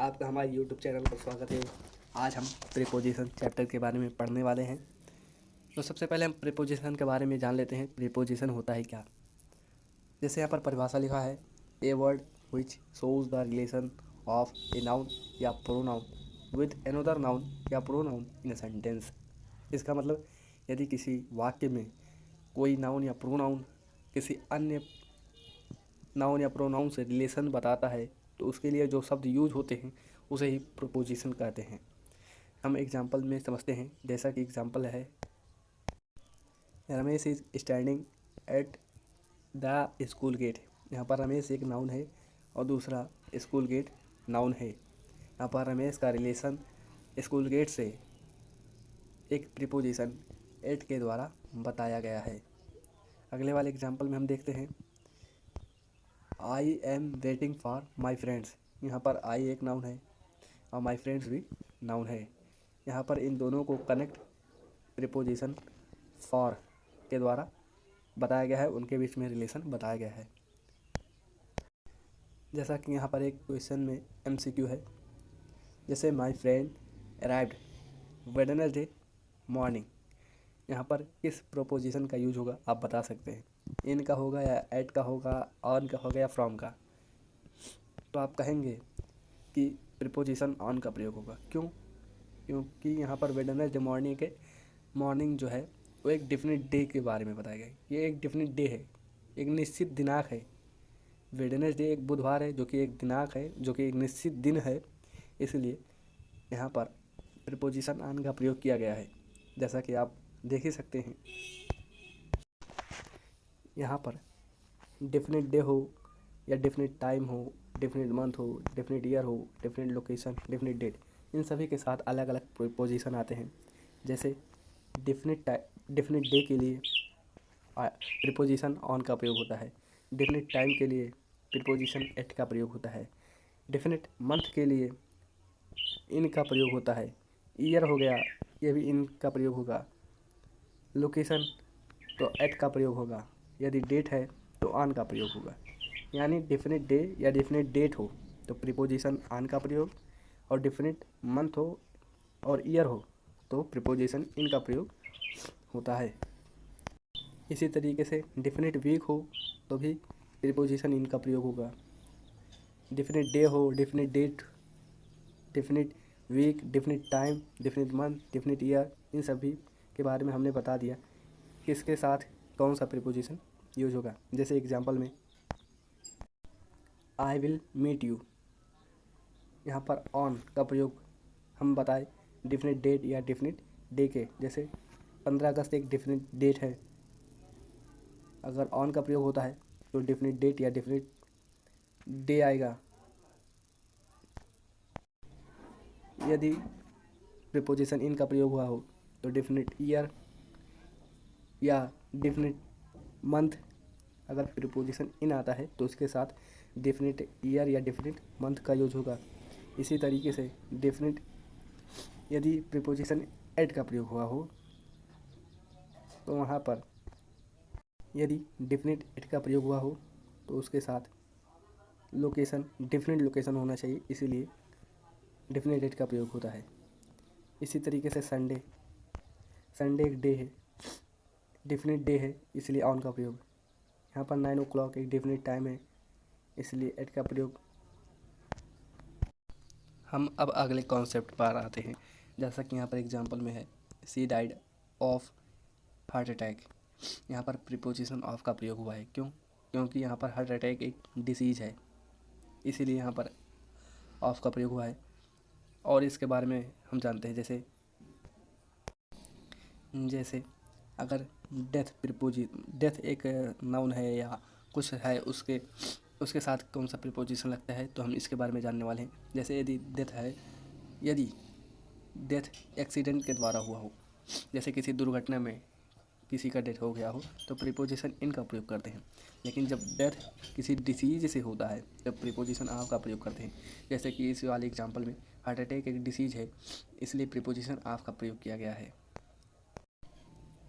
आपका हमारे YouTube channel पर स्वागत है। आज हम प्रीपोजिशन चैप्टर के बारे में पढ़ने वाले हैं। तो सबसे पहले हम प्रीपोजिशन के बारे में जान लेते हैं, प्रीपोजिशन होता है क्या। जैसे यहाँ पर परिभाषा लिखा है, a word which shows the relation of a noun या प्रोनाउन विद अनदर नाउन या प्रोनाउन इन अ सेंटेंस। इसका मतलब यदि किसी वाक्य में कोई नाउन या प्रोनाउन किसी अन्य नाउन या प्रोनाउन से रिलेशन बताता है तो उसके लिए जो शब्द यूज होते हैं उसे ही प्रीपोजिशन कहते हैं। हम एग्जाम्पल में समझते हैं, जैसा कि एग्जाम्पल है, Ramesh is standing at the school gate. यहाँ पर रमेश एक नाउन है और दूसरा स्कूल गेट नाउन है। यहाँ पर रमेश का रिलेशन स्कूल गेट से एक प्रीपोजिशन एट के द्वारा बताया गया है। अगले वाले एग्जाम्पल में हम देखते हैं, I am waiting for my friends. यहाँ पर आई एक नाउन है और माई फ्रेंड्स भी नाउन है। यहाँ पर इन दोनों को कनेक्ट प्रीपोजिशन फॉर के द्वारा बताया गया है, उनके बीच में रिलेशन बताया गया है। जैसा कि यहाँ पर एक क्वेश्चन में MCQ है, जैसे my friend arrived Wednesday morning. यहाँ पर किस प्रोपोजिशन का यूज होगा आप बता सकते हैं। इन का होगा या एट का होगा, ऑन का होगा या फ्रॉम का। तो आप कहेंगे कि प्रीपोजिशन ऑन का प्रयोग होगा। क्यों? क्योंकि यहाँ पर वेडनेसडे मॉर्निंग के मॉर्निंग जो है वो एक डेफिनेट डे के बारे में बताया गया है। ये एक डेफिनेट डे है, एक निश्चित दिनांक है। वेडनेसडे एक बुधवार है जो कि एक दिनांक है, जो कि एक निश्चित दिन है। इसलिए यहाँ पर प्रीपोजिशन ऑन का प्रयोग किया गया है, जैसा कि आप देख ही सकते हैं। यहाँ पर डेफिनेट डे हो या डेफिनेट टाइम हो, डेफिनेट मंथ हो, डेफिनेट ईयर हो, डेफिनेट लोकेशन, डेफिनेट डेट, इन सभी के साथ अलग अलग प्रीपोजिशन आते हैं। जैसे डेफिनेट डे के लिए प्रीपोजिशन ऑन का प्रयोग होता है। डेफिनेट टाइम के लिए प्रीपोजिशन एट का प्रयोग होता है। डेफिनेट मंथ के लिए इन का प्रयोग होता है। ईयर हो गया, ये भी इन का प्रयोग होगा। लोकेशन तो एट का प्रयोग होगा। यदि डेट है तो ऑन का प्रयोग होगा। यानी डेफिनेट डे या डेफिनेट डेट हो तो प्रीपोजिशन ऑन का प्रयोग, और डेफिनेट मंथ हो और ईयर हो तो प्रीपोजिशन इन का प्रयोग होता है। इसी तरीके से डेफिनेट वीक हो तो भी प्रीपोजिशन इन का प्रयोग होगा। डेफिनेट डे हो, definite date, definite week, definite time, definite month, definite year, इन सभी के बारे में हमने बता दिया किसके साथ कौन सा प्रीपोजिशन यूज होगा। जैसे एग्जांपल में आई विल मीट यू, यहाँ पर ऑन का प्रयोग हम बताए डेफिनेट डेट या डेफिनेट डे के। जैसे 15 अगस्त एक डेफिनेट डेट है, अगर ऑन का प्रयोग होता है तो डेफिनेट डेट या डेफिनेट डे आएगा। यदि प्रीपोजिशन इन का प्रयोग हुआ हो तो डेफिनेट ईयर या डेफिनेट मंथ। अगर प्रीपोजिशन इन आता है तो उसके साथ डेफिनेट ईयर या डेफिनेट मंथ का यूज होगा। इसी तरीके से डेफिनेट यदि प्रीपोजिशन एट का प्रयोग हुआ हो तो वहाँ पर यदि डेफिनेट एट का प्रयोग हुआ हो तो उसके साथ लोकेशन, डेफिनेट लोकेशन होना चाहिए, इसीलिए डेफिनेट एट का प्रयोग होता है। इसी तरीके से संडे, संडे एक डे है, डेफिनेट डे है, इसलिए ऑन का प्रयोग। यहाँ पर 9 o'clock एक डेफिनेट टाइम है, इसलिए एट का प्रयोग। हम अब अगले कॉन्सेप्ट पर आते हैं। जैसा कि यहाँ पर एग्जांपल में है, she died of heart attack. यहाँ पर प्रीपोजिशन ऑफ का प्रयोग हुआ है। क्यों? क्योंकि यहाँ पर हार्ट अटैक एक डिसीज़ है, इसीलिए यहाँ पर ऑफ का प्रयोग हुआ है। और इसके बारे में हम जानते हैं, जैसे अगर डेथ एक नाउन है या कुछ है, उसके साथ कौन सा प्रीपोजिशन लगता है तो हम इसके बारे में जानने वाले हैं। जैसे यदि डेथ है, यदि डेथ एक्सीडेंट के द्वारा हुआ हो, जैसे किसी दुर्घटना में किसी का डेथ हो गया हो तो प्रीपोजिशन इन का प्रयोग करते हैं। लेकिन जब डेथ किसी डिसीज से होता है तब प्रीपोजिशन ऑफ का प्रयोग करते हैं। जैसे कि इस वाले एग्जांपल में हार्ट अटैक एक डिसीज है, इसलिए प्रीपोजिशन ऑफ का प्रयोग किया गया है।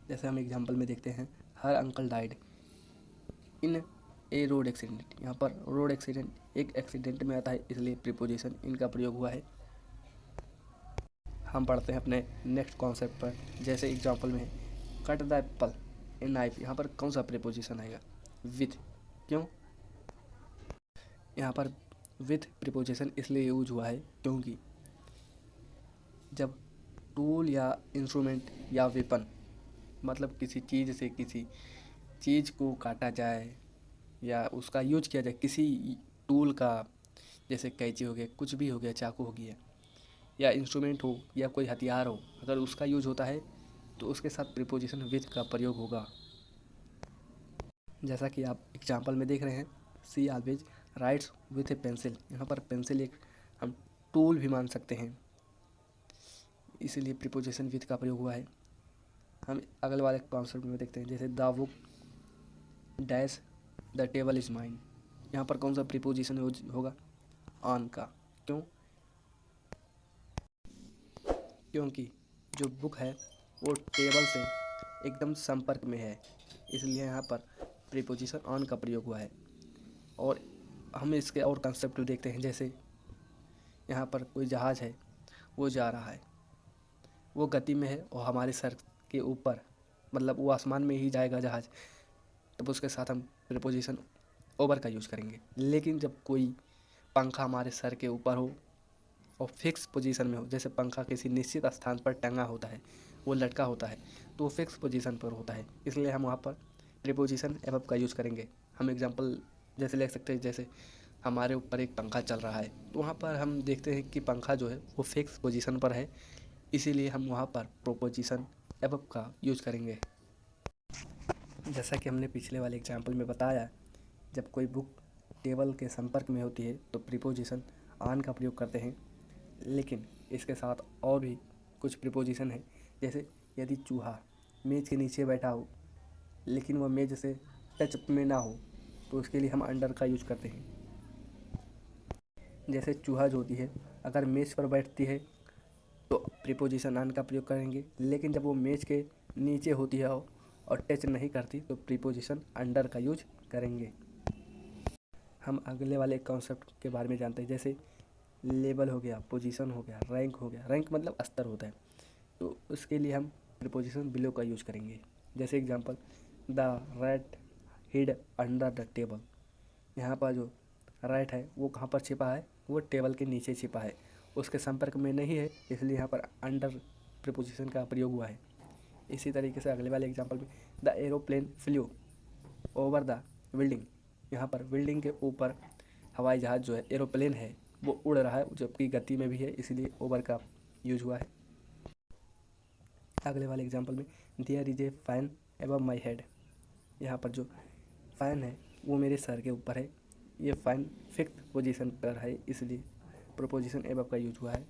जैसे हम एग्जांपल में देखते हैं, हर uncle died in A road accident, यहाँ पर रोड एक्सीडेंट एक एक्सीडेंट में आता है, इसलिए प्रीपोजिशन इनका प्रयोग हुआ है। हम पढ़ते हैं अपने नेक्स्ट कॉन्सेप्ट पर। जैसे एग्जांपल में cut the Apple a knife, यहाँ पर कौन सा प्रीपोजिशन आएगा? विथ। क्यों? यहाँ पर विथ प्रीपोजिशन इसलिए यूज हुआ है क्योंकि जब टूल या इंस्ट्रूमेंट या वेपन, मतलब किसी चीज़ से किसी चीज़ को काटा जाए या उसका यूज किया जाए, किसी टूल का, जैसे कैंची हो गया, कुछ भी हो गया, चाकू हो गया, या इंस्ट्रूमेंट हो या कोई हथियार हो, अगर उसका यूज होता है तो उसके साथ प्रीपोजिशन विथ का प्रयोग होगा। जैसा कि आप एग्जांपल में देख रहे हैं, she always writes with a pencil, यहाँ पर पेंसिल एक हम टूल भी मान सकते हैं, इसीलिए प्रीपोजिशन विथ का प्रयोग हुआ है। हम अगले वाले कॉन्सेप्ट में देखते हैं। जैसे the book dash the table is mine, यहाँ पर कौन सा प्रीपोजिशन यूज होगा? ऑन का। क्यों? क्योंकि जो बुक है वो टेबल से एकदम संपर्क में है, इसलिए यहाँ पर प्रीपोजिशन ऑन का प्रयोग हुआ है। और हम इसके और कंसेप्ट देखते हैं। जैसे यहाँ पर कोई जहाज़ है, वो जा रहा है, वो गति में है और हमारे सर के ऊपर, मतलब वो आसमान में ही जाएगा जहाज़, तब उसके साथ हम प्रीपोजिशन ओवर का यूज़ करेंगे। लेकिन जब कोई पंखा हमारे सर के ऊपर हो और फिक्स पोजीशन में हो, जैसे पंखा किसी निश्चित स्थान पर टंगा होता है, वो लटका होता है, तो वो फिक्स पोजीशन पर होता है, इसलिए हम वहाँ पर प्रीपोजिशन एबव का यूज़ करेंगे। हम एग्जांपल जैसे ले सकते हैं, जैसे हमारे ऊपर एक पंखा चल रहा है, तो वहाँ पर हम देखते हैं कि पंखा जो है वो फिक्स पोजीशन पर है, इसीलिए हम वहाँ पर प्रीपोजिशन एबव का यूज़ करेंगे। जैसा कि हमने पिछले वाले एग्जाम्पल में बताया, जब कोई बुक टेबल के संपर्क में होती है तो प्रीपोजिशन ऑन का प्रयोग करते हैं। लेकिन इसके साथ और भी कुछ प्रीपोजिशन है। जैसे यदि चूहा मेज़ के नीचे बैठा हो लेकिन वह मेज़ से टच में ना हो, तो उसके लिए हम अंडर का यूज़ करते हैं। जैसे चूहा जो होती है, अगर मेज़ पर बैठती है तो प्रीपोजिशन ऑन का प्रयोग करेंगे, लेकिन जब वो मेज़ के नीचे होती है और टच नहीं करती तो प्रीपोजिशन अंडर का यूज करेंगे। हम अगले वाले कॉन्सेप्ट के बारे में जानते हैं। जैसे लेवल हो गया, पोजीशन हो गया, रैंक हो गया। रैंक मतलब स्तर होता है, तो उसके लिए हम प्रीपोजिशन बिलो का यूज़ करेंगे। जैसे example, the rat hid under the table, यहाँ पर जो रैट है वो कहाँ पर छिपा है? वो टेबल के नीचे छिपा है, उसके संपर्क में नहीं है, इसलिए यहाँ पर अंडर प्रीपोजिशन का प्रयोग हुआ है। इसी तरीके से अगले वाले एग्जांपल में, the aeroplane flu over the building, यहाँ पर बिल्डिंग के ऊपर हवाई जहाज़ जो है, एरोप्लेन है, वो उड़ रहा है, जबकि गति में भी है, इसीलिए ओवर का यूज हुआ है। अगले वाले एग्जांपल में, there is a fan above my head, यहाँ पर जो फ़ैन है वो मेरे सर के ऊपर है, ये फ़ैन फिक्स पोजीशन पर है, इसलिए प्रीपोजिशन एबव का यूज हुआ है।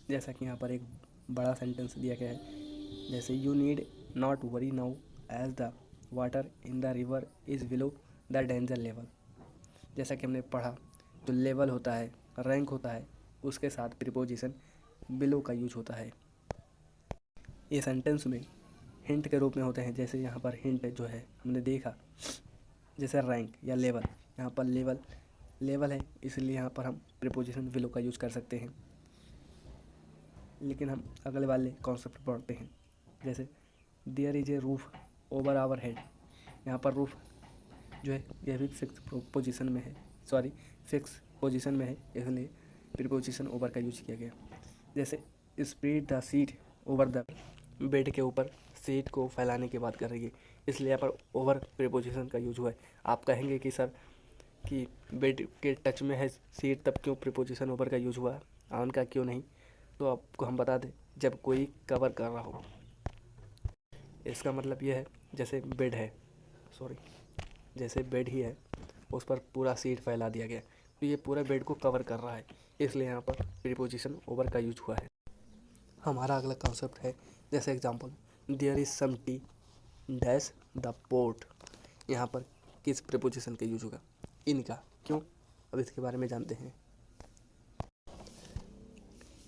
जैसा कि यहाँ पर एक बड़ा सेंटेंस दिया गया है। जैसे you need not worry now as the water in the river is below the danger level, जैसा कि हमने पढ़ा, जो लेवल होता है, रैंक होता है, उसके साथ प्रीपोजिशन बिलो का यूज होता है। ये सेंटेंस में हिंट के रूप में होते हैं। जैसे यहाँ पर हिंट जो है हमने देखा, जैसे रैंक या लेवल, यहाँ पर लेवल है, इसलिए यहाँ पर हम प्रीपोजिशन बिलो का यूज कर सकते हैं। लेकिन हम अगले वाले कॉन्सेप्ट पढ़ते हैं। जैसे there is a roof over our head, यहाँ पर रूफ जो है यह भी फिक्स पोजीशन में है, फिक्स पोजीशन में है, इसलिए प्रीपोजिशन ओवर का यूज किया गया। जैसे spread the seat over the, bed के ऊपर सीट को फैलाने की बात कर रही है, इसलिए यहाँ पर ओवर प्रीपोजिशन का यूज हुआ है। आप कहेंगे कि सर कि बेड के टच में है सीट, तब क्यों प्रीपोजिशन ओवर का यूज हुआ, ऑन का क्यों नहीं? तो आपको हम बता दें, जब कोई कवर कर रहा हो, इसका मतलब यह है जैसे बेड है, जैसे बेड ही है, उस पर पूरा सीट फैला दिया गया, तो ये पूरा बेड को कवर कर रहा है, इसलिए यहाँ पर प्रीपोजिशन ओवर का यूज हुआ है। हमारा अगला कॉन्सेप्ट है। जैसे example, there is some tea dash the pot, यहाँ पर किस प्रीपोजिशन का यूज होगा? इनका। क्यों? अब इसके बारे में जानते हैं।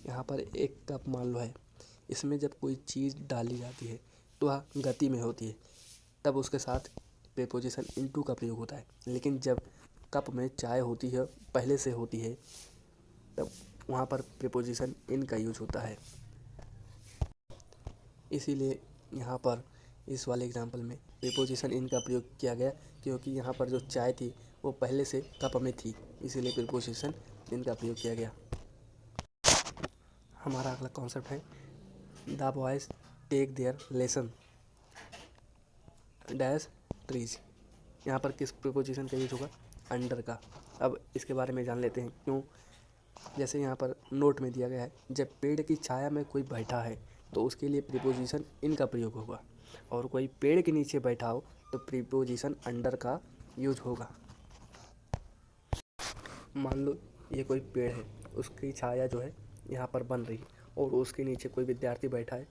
यहाँ पर एक कप मान लो है, इसमें जब कोई चीज़ डाली जाती है तो वह गति में होती है, तब उसके साथ प्रीपोजिशन इनटू का प्रयोग होता है, लेकिन जब कप में चाय होती है, पहले से होती है, तब वहाँ पर प्रीपोजिशन इन का यूज होता है। इसीलिए यहाँ पर इस वाले एग्जाम्पल में प्रीपोजिशन इन का प्रयोग किया गया, क्योंकि यहाँ पर जो चाय थी वो पहले से कप में थी, इसीलिए प्रीपोजिशन इन का प्रयोग किया गया। हमारा अगला कॉन्सेप्ट है the boys take their lesson dash trees. यहाँ पर किस प्रीपोजिशन का यूज होगा? अंडर का। अब इसके बारे में जान लेते हैं क्यों। जैसे यहाँ पर नोट में दिया गया है, जब पेड़ की छाया में कोई बैठा है तो उसके लिए प्रीपोजिशन इन का प्रयोग होगा, और कोई पेड़ के नीचे बैठा हो तो प्रीपोजिशन अंडर का यूज होगा। मान लो ये कोई पेड़ है, उसकी छाया जो है यहाँ पर बन रही है और उसके नीचे कोई विद्यार्थी बैठा है,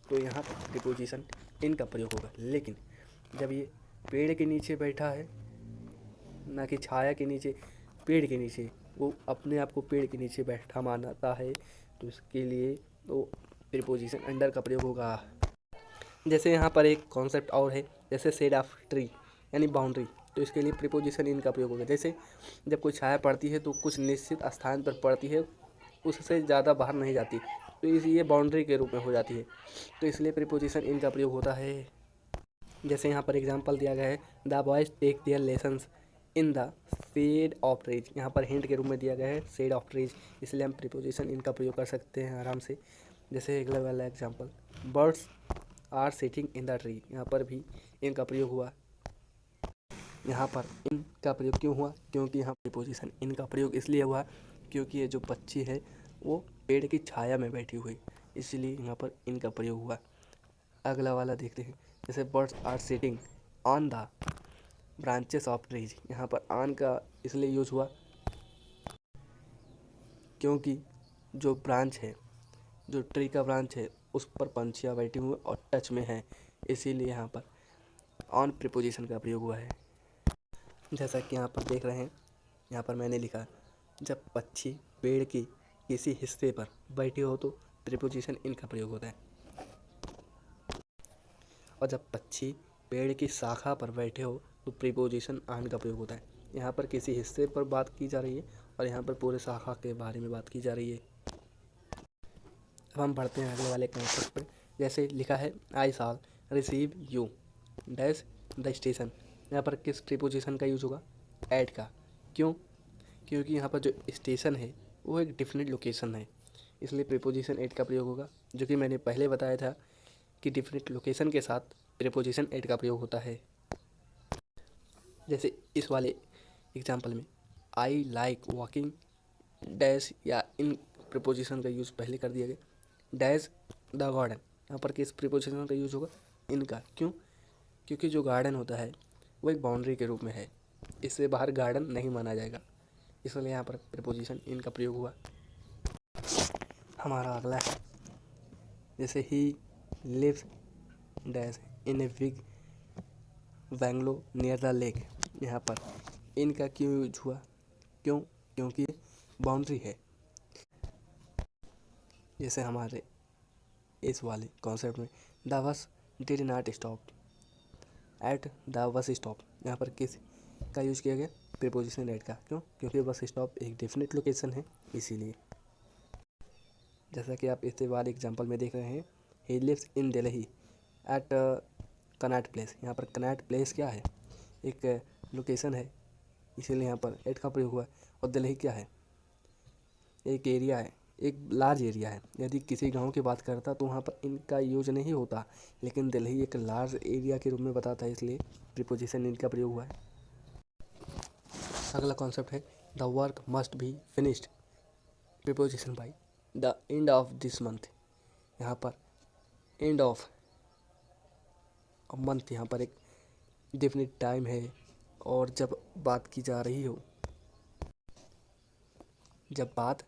तो यहाँ पर प्रीपोजिशन इन का प्रयोग होगा। लेकिन जब ये पेड़ के नीचे बैठा है, ना कि छाया के नीचे, पेड़ के नीचे, वो अपने आप को पेड़ के नीचे बैठा मानता है, तो इसके लिए तो प्रीपोजिशन अंडर का प्रयोग होगा। जैसे यहाँ पर एक कॉन्सेप्ट और है, जैसे शेड ऑफ ट्री यानी बाउंड्री, तो इसके लिए प्रीपोजिशन इन का प्रयोग होगा। जैसे जब कोई छाया पड़ती है तो कुछ निश्चित स्थान पर पड़ती है, उससे ज़्यादा बाहर नहीं जाती, तो ये बाउंड्री के रूप में हो जाती है, तो इसलिए प्रीपोजिशन इन का प्रयोग होता है। जैसे यहाँ पर एग्जांपल दिया गया है the boys take their lessons in the shade of trees. यहाँ पर हिंट के रूप में दिया गया है शेड ऑफ ट्रीज, इसलिए हम प्रीपोजिशन इनका प्रयोग कर सकते हैं आराम से। जैसे अगला वाला example birds are sitting in the tree, यहाँ पर भी इनका प्रयोग हुआ। यहाँ पर इन का प्रयोग क्यों हुआ? क्योंकि यहाँ प्रीपोजिशन इन का प्रयोग इसलिए हुआ क्योंकि ये जो पक्षी है वो पेड़ की छाया में बैठी हुई, इसलिए यहाँ पर इनका प्रयोग हुआ। अगला वाला देखते हैं, जैसे birds are sitting on the branches of trees. यहाँ पर ऑन का इसलिए यूज हुआ क्योंकि जो ब्रांच है, जो ट्री का ब्रांच है, उस पर पंछियाँ बैठी हुई और टच में हैं, इसीलिए यहाँ पर ऑन प्रीपोजिशन का प्रयोग हुआ है। जैसा कि यहाँ पर देख रहे हैं, यहाँ पर मैंने लिखा जब पक्षी पेड़ की किसी हिस्से पर बैठी हो तो प्रीपोजिशन इन का प्रयोग होता है, और जब पक्षी पेड़ की शाखा पर बैठे हो तो प्रीपोजिशन ऑन का प्रयोग होता है। यहाँ पर किसी हिस्से पर बात की जा रही है और यहाँ पर पूरे शाखा के बारे में बात की जा रही है। अब हम बढ़ते हैं अगले वाले कॉन्सेप्ट पर। जैसे लिखा है I shall receive you dash the station. यहाँ पर किस प्रीपोजिशन का यूज़ होगा? एट का। क्यों? क्योंकि यहाँ पर जो स्टेशन है वो एक डिफिनिट लोकेशन है, इसलिए प्रीपोजिशन एट का प्रयोग होगा, जो कि मैंने पहले बताया था कि डिफिनिट लोकेशन के साथ प्रीपोजिशन एट का प्रयोग होता है। जैसे इस वाले एग्जाम्पल में आई लाइक वॉकिंग डैश, या इन प्रीपोजिशन का यूज़ पहले कर दिया गया, डैश द गार्डन। यहाँ पर किस प्रीपोजिशन का यूज़ होगा? इनका। क्यों? क्योंकि जो गार्डन होता है वो एक बाउंड्री के रूप में है, इससे बाहर गार्डन नहीं माना जाएगा, इसलिए यहाँ पर प्रीपोजिशन इन का प्रयोग हुआ। हमारा अगला है, जैसे he lives dash in a big bungalow near the lake. यहाँ पर इनका क्यों यूज हुआ? क्यों? क्योंकि बाउंड्री है। जैसे हमारे इस वाले कॉन्सेप्ट में the bus did not stop at the bus stop. यहाँ पर किस का यूज किया गया? प्रीपोजिशन एट का। क्यों? क्योंकि बस स्टॉप एक डेफिनेट लोकेशन है, इसीलिए। जैसा कि आप इस वाले एग्जांपल में देख रहे हैं, he lives in Delhi at Connaught Place. यहाँ पर कनॉट प्लेस क्या है? एक लोकेशन है, इसीलिए यहाँ पर एट का प्रयोग हुआ। और दिल्ली क्या है? एक एरिया है, एक लार्ज एरिया है। यदि किसी गांव की बात करता तो वहाँ पर इनका यूज नहीं होता, लेकिन दिल्ली एक लार्ज एरिया के रूप में बताता है, इसलिए प्रीपोजिशन इनका प्रयोग हुआ है। अगला कॉन्सेप्ट है the work must be finished preposition by the end of this month. यहाँ पर एंड ऑफ मंथ, यहाँ पर एक डेफिनिट टाइम है, और जब बात की जा रही हो, जब बात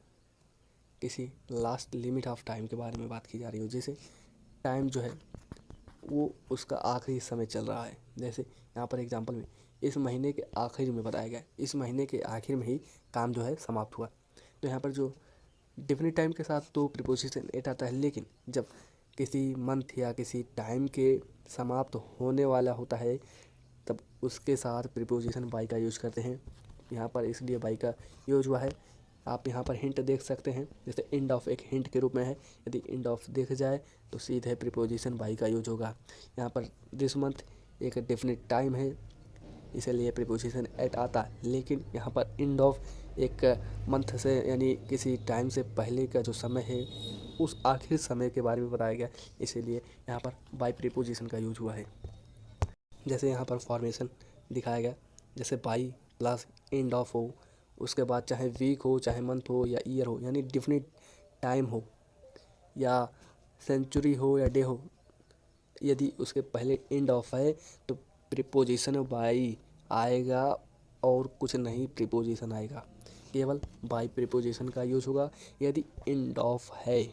किसी लास्ट लिमिट ऑफ टाइम के बारे में बात की जा रही हो, जैसे टाइम जो है वो उसका आखिरी समय चल रहा है। जैसे यहाँ पर एग्जांपल में इस महीने के आखिर में बताया गया, इस महीने के आखिर में ही काम जो है समाप्त हुआ, तो यहाँ पर जो डिफिनिट टाइम के साथ तो प्रीपोजिशन एट आता है, लेकिन जब किसी मंथ या किसी टाइम के समाप्त होने वाला होता है तब उसके साथ प्रीपोजिशन बाय का यूज करते हैं। यहाँ पर इसलिए बाय का यूज हुआ है। आप यहाँ पर हिंट देख सकते हैं, जैसे एंड ऑफ एक हिंट के रूप में है। यदि एंड ऑफ देख जाए तो सीधे प्रीपोजिशन बाय का यूज होगा। यहाँ पर दिस मंथ एक डेफिनेट टाइम है, इसलिए प्रीपोजिशन एट आता है। लेकिन यहाँ पर एंड ऑफ एक मंथ से यानी किसी टाइम से पहले का जो समय है उस आखिर समय के बारे में बताया गया, इसीलिए यहाँ पर बाय प्रीपोजिशन का यूज हुआ है। जैसे यहाँ पर फॉर्मेशन दिखाया गया, जैसे बाई प्लस एंड ऑफ हो, उसके बाद चाहे वीक हो, चाहे मंथ हो या ईयर हो, यानी डिफिनिट टाइम हो या सेंचुरी हो या डे हो, यदि उसके पहले एंड ऑफ है तो प्रीपोजिशन बाई आएगा और कुछ नहीं प्रीपोजिशन आएगा, केवल बाई प्रीपोजिशन का यूज होगा यदि एंड ऑफ है।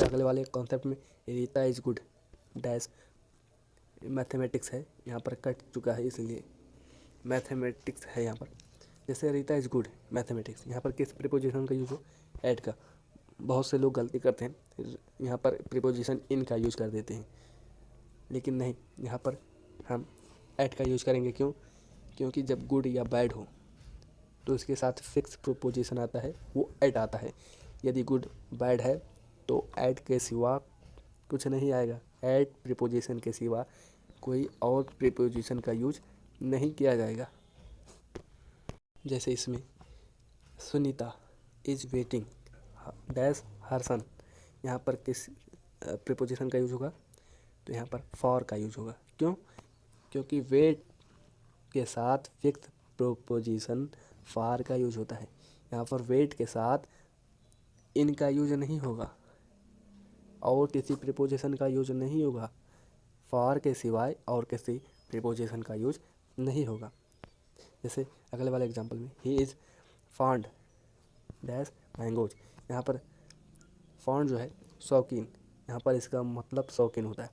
अगले वाले कॉन्सेप्ट में Rita is good dash mathematics है, यहाँ पर कट चुका है इसलिए मैथमेटिक्स है यहाँ पर। जैसे रीता इज गुड मैथमेटिक्स, यहाँ पर किस प्रीपोजिशन का यूज हो, ऐड का। बहुत से लोग गलती करते हैं, यहाँ पर प्रीपोजिशन इन का यूज कर देते हैं, लेकिन नहीं, यहाँ पर हम ऐड का यूज करेंगे। क्यों? क्योंकि जब गुड या बैड हो तो उसके साथ फिक्स प्रीपोजिशन आता है, वो ऐड आता है। यदि गुड बैड है तो ऐड के सिवा कुछ नहीं आएगा, ऐड प्रीपोजिशन के सिवा कोई और प्रीपोजिशन का यूज नहीं किया जाएगा। जैसे इसमें Sunita is waiting dash her son, यहाँ पर किस प्रीपोजिशन का यूज होगा, तो यहाँ पर फॉर का यूज होगा। क्यों? क्योंकि वेट के साथ फिक्स प्रीपोजिशन फॉर का यूज होता है। यहाँ पर वेट के साथ इन का यूज नहीं होगा और किसी प्रीपोजिशन का यूज नहीं होगा, फॉर के सिवाय और किसी प्रीपोजिशन का यूज नहीं होगा। जैसे अगले वाले एग्जांपल में he is fond dash mangoes, यहाँ पर फॉन्ड जो है शौकीन, यहाँ पर इसका मतलब शौकीन होता है,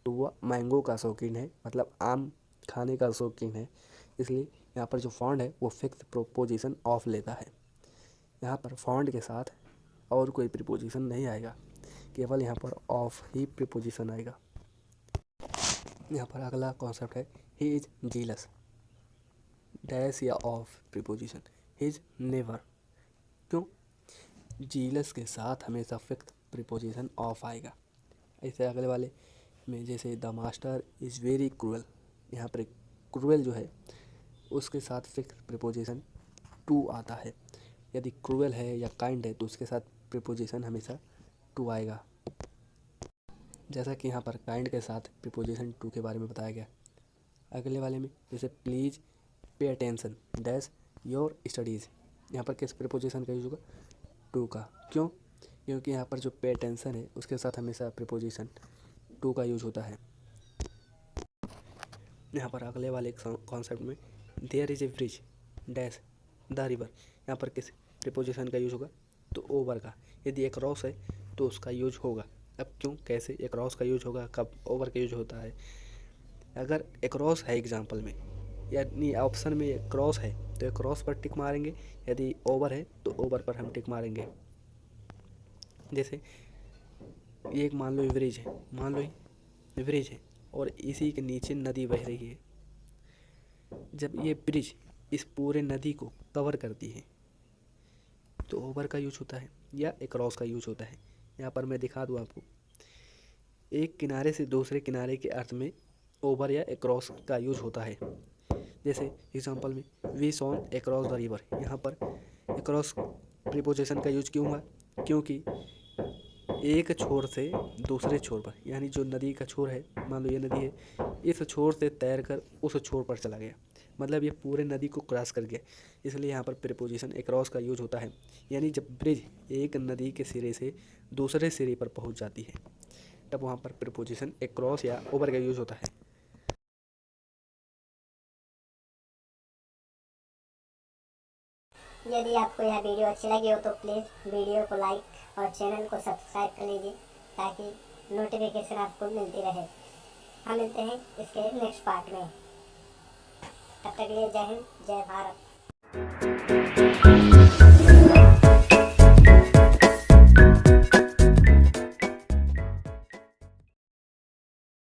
तो वह मैंगो का शौकीन है, मतलब आम खाने का शौकीन है, इसलिए यहाँ पर जो फॉन्ड है वो फिक्स प्रीपोजिशन ऑफ लेता है। यहाँ पर फॉन्ड के साथ और कोई प्रीपोजिशन नहीं आएगा, केवल यहाँ पर ऑफ ही प्रीपोजिशन आएगा। यहाँ पर अगला कॉन्सेप्ट है ही इज जीलस डैश या of preposition, he is never. क्यों? जीलस के साथ हमेशा फिक्स प्रीपोजिशन ऑफ आएगा। ऐसे अगले वाले में जैसे the master is very cruel, यहाँ पर क्रूअल जो है उसके साथ फिक्स प्रीपोजिशन टू आता है। यदि क्रूअल है या काइंड है तो उसके साथ प्रीपोजिशन हमेशा टू आएगा। जैसा कि यहाँ पर काइंड के साथ प्रीपोजिशन टू के बारे में बताया गया। अगले वाले में जैसे please pay attention dash your studies, यहाँ पर किस प्रीपोजिशन का यूज होगा, टू का। क्यों? क्योंकि यहाँ पर जो पे अटेंशन है उसके साथ हमेशा प्रीपोजिशन टू का यूज होता है। यहाँ पर अगले वाले कॉन्सेप्ट में there is a bridge dash the river, यहाँ पर किस प्रीपोजिशन का यूज होगा, तो ओवर का। यदि एक क्रॉस है तो उसका यूज होगा। अब क्यों, कैसे एक क्रॉस का यूज होगा, कब ओवर का यूज होता है? अगर एक क्रॉस है एग्जाम्पल में, यानी ऑप्शन में एक क्रॉस है तो एक क्रॉस पर टिक मारेंगे, यदि ओवर है तो ओवर पर हम टिक मारेंगे। जैसे ये एक मान लो ब्रिज है, मान लो ये ब्रिज है और इसी के नीचे नदी बह रही है। जब ये ब्रिज इस पूरे नदी को कवर करती है तो ओवर का यूज होता है या एक क्रॉस का यूज होता है। यहाँ पर मैं दिखा दूँ आपको, एक किनारे से दूसरे किनारे के अर्थ में ओवर या अक्रॉस का यूज होता है। जैसे एग्जांपल में we swam across the river, यहाँ पर अक्रॉस प्रीपोजिशन का यूज क्यों हुआ? क्योंकि एक छोर से दूसरे छोर पर, यानी जो नदी का छोर है, मान लो ये नदी है, इस छोर से तैर कर उस छोर पर चला गया, मतलब ये पूरे नदी को क्रॉस कर गया, इसलिए यहाँ पर प्रीपोजिशन अक्रॉस का यूज होता है। यानी जब ब्रिज एक नदी के सिरे से दूसरे सिरे पर पहुँच जाती है तब वहाँ पर प्रीपोजिशन अक्रॉस या ओवर का यूज होता है। यदि आपको यह वीडियो अच्छी लगी हो तो प्लीज़ वीडियो को लाइक और चैनल को सब्सक्राइब कर लीजिए ताकि नोटिफिकेशन आपको मिलती रहे। हम मिलते हैं इसके नेक्स्ट पार्ट में। तब तक के लिए जय हिंद, जय भारत।